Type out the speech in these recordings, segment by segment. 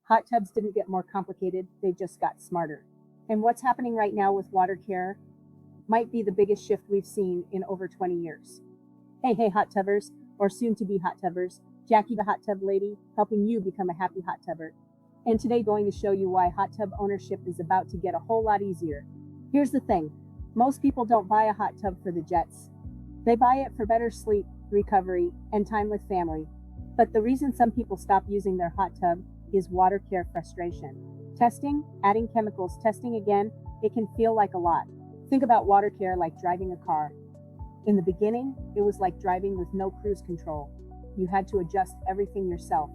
Hot tubs didn't get more complicated, they just got smarter. And what's happening right now with water care might be the biggest shift we've seen in over 20 years. Hey, hot tubbers, or soon to be hot tubbers. Jackie the hot tub lady, helping you become a happy hot tubber. And today going to show you why hot tub ownership is about to get a whole lot easier. Here's the thing, most people don't buy a hot tub for the jets. They buy it for better sleep, recovery, and time with family. But the reason some people stop using their hot tub is water care frustration. Testing, adding chemicals, testing again, it can feel like a lot. Think about water care like driving a car. In the beginning, it was like driving with no cruise control. You had to adjust everything yourself.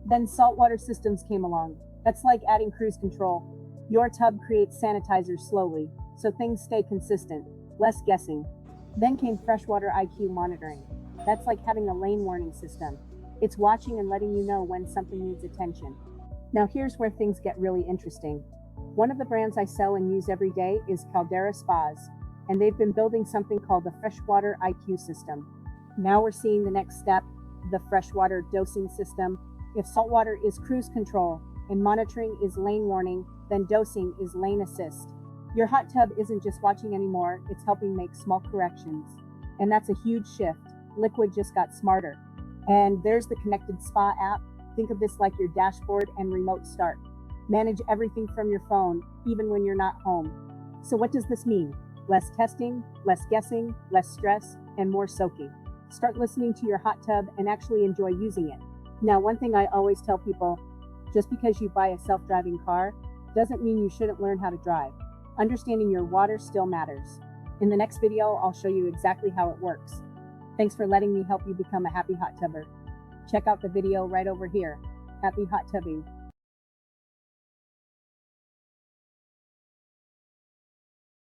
Then saltwater systems came along. That's like adding cruise control. Your tub creates sanitizers slowly, so things stay consistent, less guessing. Then came Freshwater IQ monitoring. That's like having a lane warning system. It's watching and letting you know when something needs attention. Now here's where things get really interesting. One of the brands I sell and use every day is Caldera Spas, and they've been building something called the Freshwater IQ system. Now we're seeing the next step, the Freshwater Dosing System. If saltwater is cruise control and monitoring is lane warning, then dosing is lane assist. Your hot tub isn't just watching anymore, it's helping make small corrections. And that's a huge shift. Liquid just got smarter. And there's the Connected Spa App. Think of this like your dashboard and remote start. Manage everything from your phone, even when you're not home. So what does this mean? Less testing, less guessing, less stress, and more soaking. Start listening to your hot tub and actually enjoy using it. Now, one thing I always tell people, just because you buy a self-driving car doesn't mean you shouldn't learn how to drive. Understanding your water still matters. In the next video, I'll show you exactly how it works. Thanks for letting me help you become a happy hot tubber. Check out the video right over here. Happy hot tubbing.